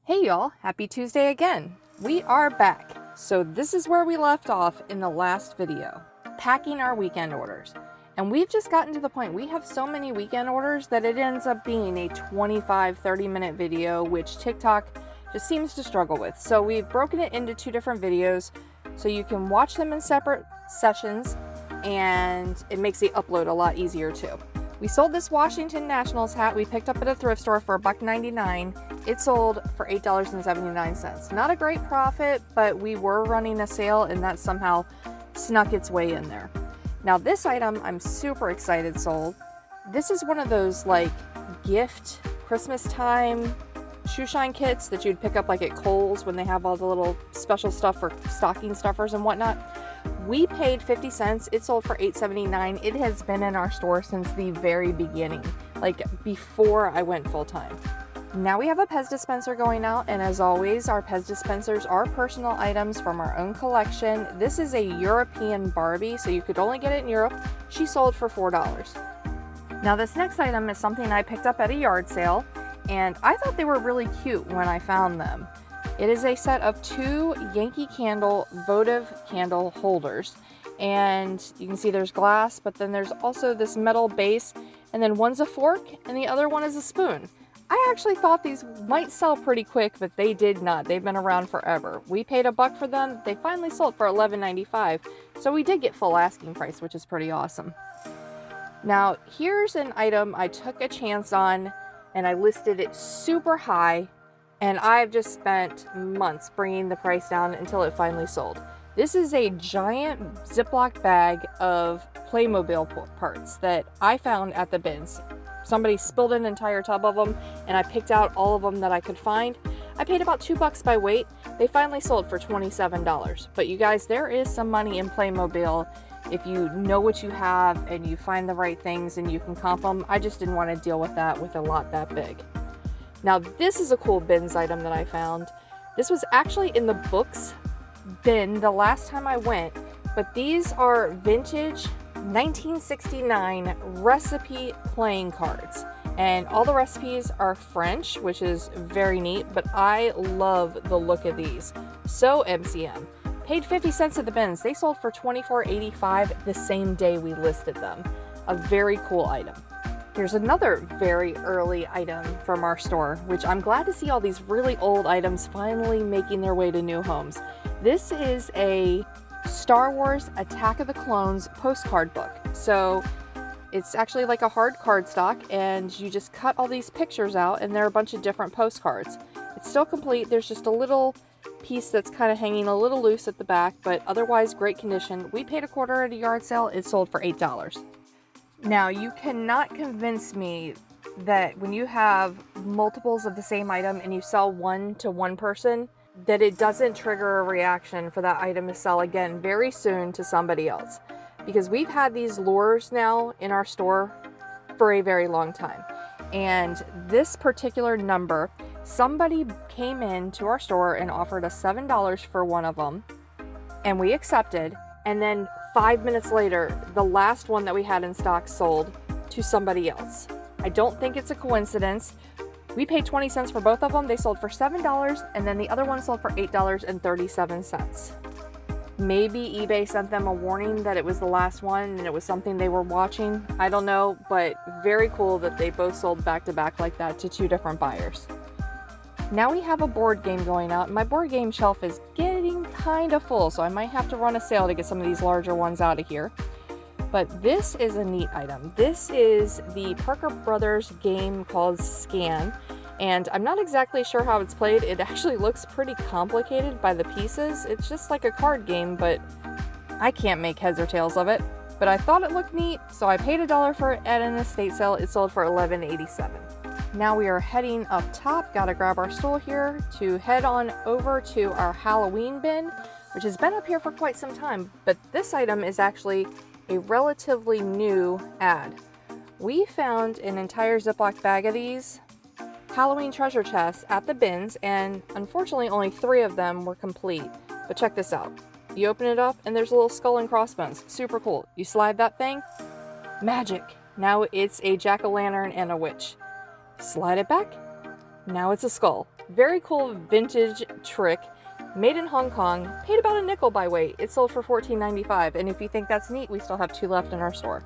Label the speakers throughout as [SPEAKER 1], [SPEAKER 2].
[SPEAKER 1] Hey y'all, happy Tuesday again. We are back. So this is where we left off in the last video, packing our weekend orders. And we've just gotten to the point, we have so many weekend orders that it ends up being a 25-30 minute video, which TikTok just seems to struggle with. So we've broken it into two different videos so you can watch them in separate sessions, and it makes the upload a lot easier too. We sold this Washington Nationals hat we picked up at a thrift store for $1.99. It sold for $8.79. Not a great profit, but we were running a sale and that somehow snuck its way in there. Now this item I'm super excited sold. This is one of those like gift Christmas time shoe shine kits that you'd pick up like at Kohl's when they have all the little special stuff for stocking stuffers and whatnot. We paid 50 cents. It sold for $8.79. It has been in our store since the very beginning, like before I went full time. Now we have a Pez dispenser going out, and as always, our Pez dispensers are personal items from our own collection. This is a European Barbie, so you could only get it in Europe. She sold for $4. Now this next item is something I picked up at a yard sale, and I thought they were really cute when I found them. It is a set of 2 Yankee Candle votive candle holders, and you can see there's glass, but then there's also this metal base, and then one's a fork and the other one is a spoon. I actually thought these might sell pretty quick, but they did not. They've been around forever. We paid $1 for them. They finally sold for $11.95, so we did get full asking price, which is pretty awesome. Now here's an item I took a chance on, and I listed it super high, and I've just spent months bringing the price down until it finally sold. This is a giant Ziploc bag of Playmobil parts that I found at the bins. Somebody spilled an entire tub of them, and I picked out all of them that I could find. I paid about $2 by weight. They finally sold for $27. But you guys, there is some money in Playmobil if you know what you have and you find the right things and you can comp them. I just didn't want to deal with that with a lot that big. Now this is a cool bins item that I found. This was actually in the books bin the last time I went, but these are vintage 1969 recipe playing cards, and all the recipes are French, which is very neat, but I love the look of these. So MCM. Paid 50 cents at the bins. They sold for $24.85 the same day we listed them. A very cool item. Here's another very early item from our store, which I'm glad to see all these really old items finally making their way to new homes. This is a Star Wars Attack of the Clones postcard book. So it's actually like a hard cardstock, and you just cut all these pictures out, and there are a bunch of different postcards. It's still complete. There's just a little piece that's kind of hanging a little loose at the back, but otherwise great condition. We paid $1 at a yard sale. It sold for $8. Now, you cannot convince me that when you have multiples of the same item and you sell one to one person, that it doesn't trigger a reaction for that item to sell again very soon to somebody else. Because we've had these lures now in our store for a very long time. And this particular number, somebody came in to our store and offered us $7 for one of them, and we accepted. And then 5 minutes later, the last one that we had in stock sold to somebody else. I don't think it's a coincidence. We paid 20 cents for both of them. They sold for $7, and then the other one sold for $8.37. Maybe eBay sent them a warning that it was the last one and it was something they were watching. I don't know, but very cool that they both sold back to back like that to 2 different buyers. Now we have a board game going out. My board game shelf is getting kind of full, so I might have to run a sale to get some of these larger ones out of here. But this is a neat item. This is the Parker Brothers game called Scan, and I'm not exactly sure how it's played. It actually looks pretty complicated by the pieces. It's just like a card game, but I can't make heads or tails of it. But I thought it looked neat, so I paid $1 for it at an estate sale. It sold for $11.87. Now we are heading up top. Gotta grab our stool here to head on over to our Halloween bin, which has been up here for quite some time, but this item is actually a relatively new ad. We found an entire Ziploc bag of these Halloween treasure chests at the bins, and unfortunately only 3 of them were complete. But check this out. You open it up and there's a little skull and crossbones. Super cool. You slide that thing, magic. Now it's a jack-o'-lantern and a witch. Slide it back, Now it's a skull. Very cool vintage trick. Made in Hong Kong. Paid about a nickel by weight. It sold for $14.95. And if you think that's neat, we still have 2 left in our store.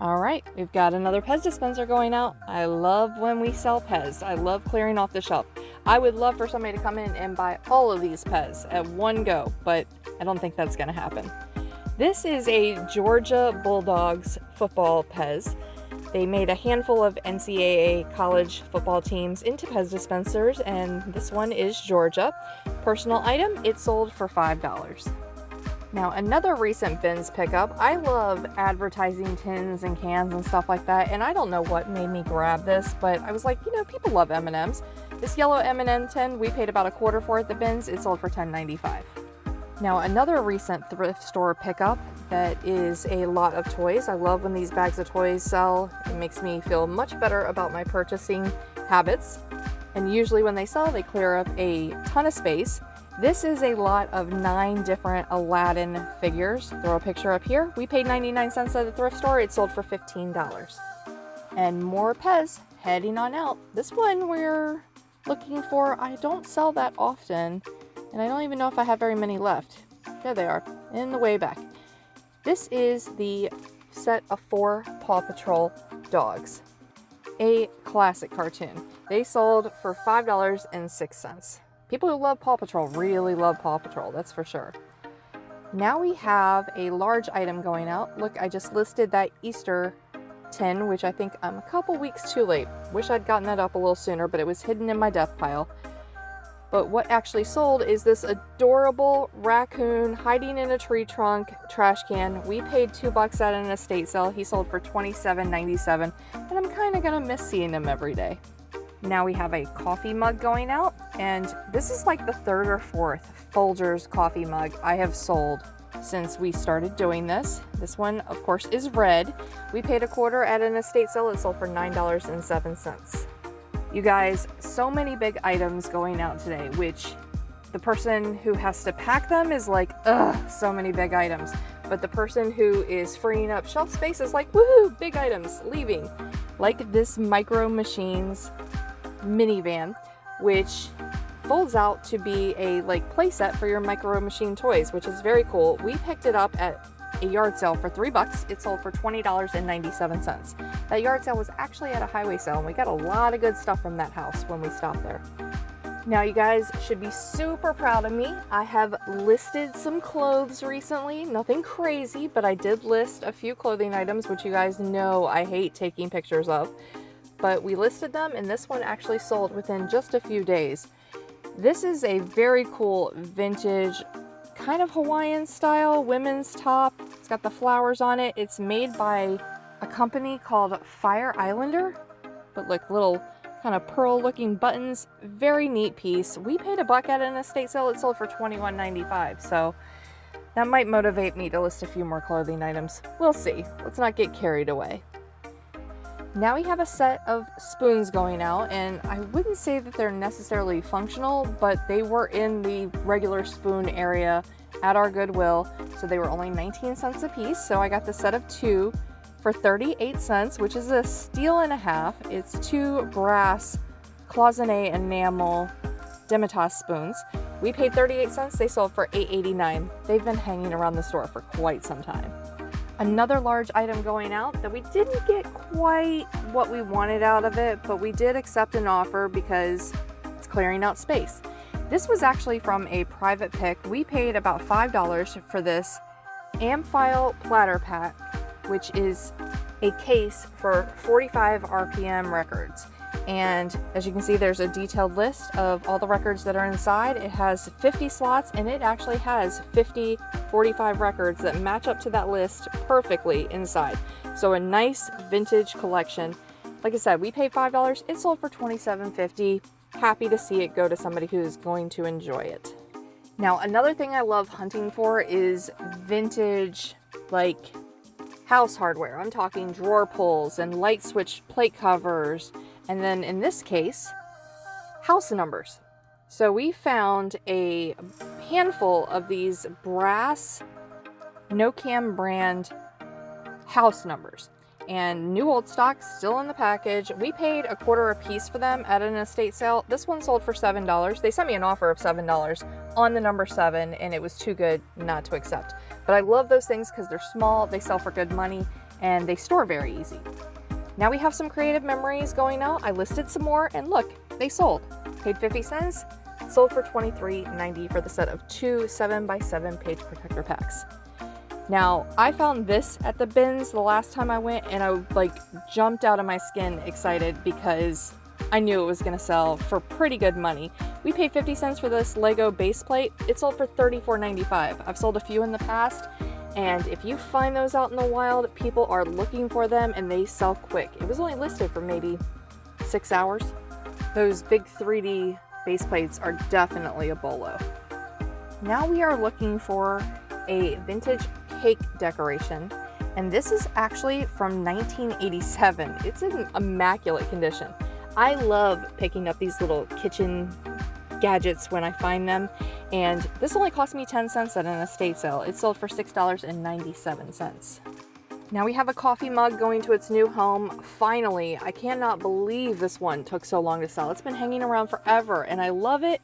[SPEAKER 1] Alright, we've got another Pez dispenser going out. I love when we sell Pez. I love clearing off the shelf. I would love for somebody to come in and buy all of these Pez at one go, but I don't think that's going to happen. This is a Georgia Bulldogs football Pez. They made a handful of NCAA college football teams into Pez dispensers, and this one is Georgia. Personal item, it sold for $5. Now, another recent bins pickup. I love advertising tins and cans and stuff like that, and I don't know what made me grab this, but I was like, people love M&Ms. This yellow M&M tin, we paid about $1.25 for at the bins. It sold for $10.95. Now, another recent thrift store pickup that is a lot of toys. I love when these bags of toys sell. It makes me feel much better about my purchasing habits. And usually when they sell, they clear up a ton of space. This is a lot of 9 different Aladdin figures. Throw a picture up here. We paid 99 cents at the thrift store. It sold for $15. And more Pez heading on out. This one we're looking for. I don't sell that often, and I don't even know if I have very many left. There they are, in the way back. This is the set of 4 Paw Patrol dogs. A classic cartoon. They sold for $5.06. People who love Paw Patrol really love Paw Patrol, that's for sure. Now we have a large item going out. Look, I just listed that Easter tin, which I think I'm a couple weeks too late. Wish I'd gotten that up a little sooner, but it was hidden in my death pile. But what actually sold is this adorable raccoon hiding in a tree trunk trash can. We paid $2 at an estate sale. He sold for $27.97, and I'm kind of gonna miss seeing him every day. Now we have a coffee mug going out, and this is like the 3rd or 4th Folgers coffee mug I have sold since we started doing this. This one, of course, is red. We paid $0.25 at an estate sale. It sold for $9.07. You guys, so many big items going out today, which the person who has to pack them is like, ugh, so many big items. But the person who is freeing up shelf space is like, woohoo, big items, leaving. Like this Micro Machines minivan, which folds out to be a playset for your Micro Machine toys, which is very cool. We picked it up at a yard sale for $3. It sold for $20.97. That yard sale was actually at a highway sale, and we got a lot of good stuff from that house when we stopped there. Now you guys should be super proud of me. I have listed some clothes recently. Nothing crazy, but I did list a few clothing items, which you guys know I hate taking pictures of. But we listed them, and this one actually sold within just a few days. This is a very cool vintage, kind of Hawaiian style women's top. It's got the flowers on it. It's made by a company called Fire Islander, but like little kind of pearl looking buttons. Very neat piece. We paid $1 at an estate sale. It sold for $21.95. So that might motivate me to list a few more clothing items. We'll see. Let's not get carried away. Now we have a set of spoons going out, and I wouldn't say that they're necessarily functional, but they were in the regular spoon area at our Goodwill, so they were only 19 cents a piece. So I got the set of 2 for 38 cents, which is a steal and a half. It's 2 brass cloisonne enamel Demitasse spoons. We paid 38 cents. They sold for $8.89. They've been hanging around the store for quite some time. Another large item going out that we didn't get quite what we wanted out of it, but we did accept an offer because it's clearing out space. This was actually from a private pick. We paid about $5 for this Amphile platter pack, which is a case for 45 RPM records. And as you can see, there's a detailed list of all the records that are inside. It has 50 slots, and it actually has 50 45 records that match up to that list perfectly inside. So a nice vintage collection. Like I said, we paid $5. It sold for $27.50. Happy to see it go to somebody who's going to enjoy it. Now, another thing I love hunting for is vintage, house hardware. I'm talking drawer pulls and light switch plate covers. And then in this case, house numbers. So we found a handful of these brass No-Cam brand house numbers. and new old stock still in the package. We paid $1/4 a piece for them at an estate sale. This one sold for $7. They sent me an offer of $7 on the number 7, and it was too good not to accept. But I love those things because they're small, they sell for good money, and they store very easy. Now we have some creative memories going out. I listed some more, and look, they sold. Paid 50 cents, sold for $23.90 for the set of 2 7x7 page protector packs. Now, I found this at the bins the last time I went, and I jumped out of my skin excited because I knew it was going to sell for pretty good money. We paid 50 cents for this Lego base plate. It sold for $34.95. I've sold a few in the past, and if you find those out in the wild, people are looking for them and they sell quick. It was only listed for maybe 6 hours. Those big 3D base plates are definitely a bolo. Now we are looking for a vintage cake decoration, and this is actually from 1987. It's in immaculate condition. I love picking up these little kitchen gadgets when I find them, and this only cost me 10 cents at an estate sale. It sold for $6.97. Now we have a coffee mug going to its new home. Finally, I cannot believe this one took so long to sell. It's been hanging around forever, and I love it.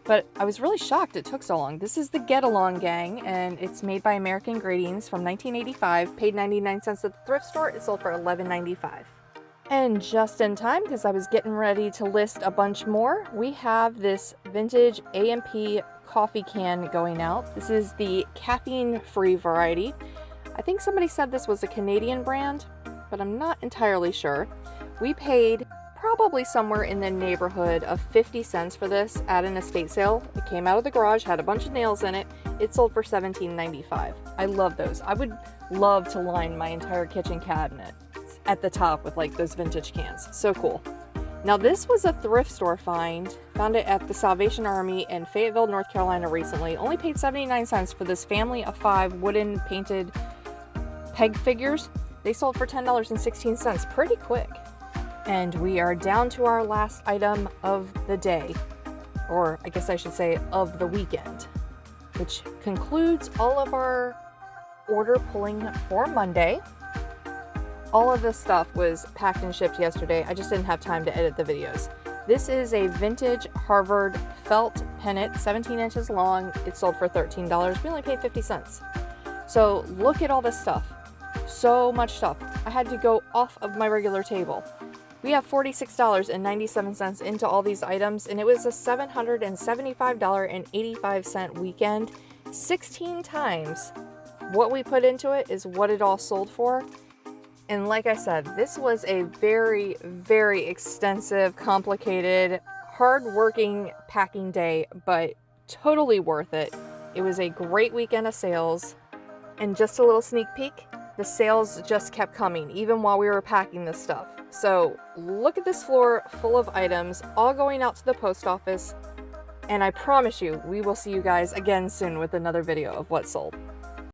[SPEAKER 1] But I was really shocked it took so long. This is the Get Along Gang, and it's made by American Ingredients from 1985. Paid 99 cents at the thrift store. It sold for $11.95. And just in time, because I was getting ready to list a bunch more, we have this vintage A&P coffee can going out. This is the caffeine-free variety. I think somebody said this was a Canadian brand, but I'm not entirely sure. We paid probably somewhere in the neighborhood of 50 cents for this at an estate sale. It came out of the garage, had a bunch of nails in it. It sold for $17.95. I love those. I would love to line my entire kitchen cabinet at the top with those vintage cans. So cool. Now this was a thrift store find. Found it at the Salvation Army in Fayetteville, North Carolina recently. Only paid 79 cents for this family of 5 wooden painted peg figures. They sold for $10.16, pretty quick. And we are down to our last item of the day, or I guess I should say of the weekend, which concludes all of our order pulling for Monday. All of this stuff was packed and shipped yesterday. I just didn't have time to edit the videos. This is a vintage Harvard felt pennant, 17 inches long. It sold for $13. We only paid 50 cents. So look at all this stuff. So much stuff. I had to go off of my regular table. We have $46.97 into all these items, and it was a $775.85 weekend. 16 times what we put into it is what it all sold for. And like I said, this was a very, very extensive, complicated, hard-working packing day, but totally worth it. It was a great weekend of sales. And just a little sneak peek, the sales just kept coming, even while we were packing this stuff. So look at this floor full of items, all going out to the post office. And I promise you, we will see you guys again soon with another video of what sold.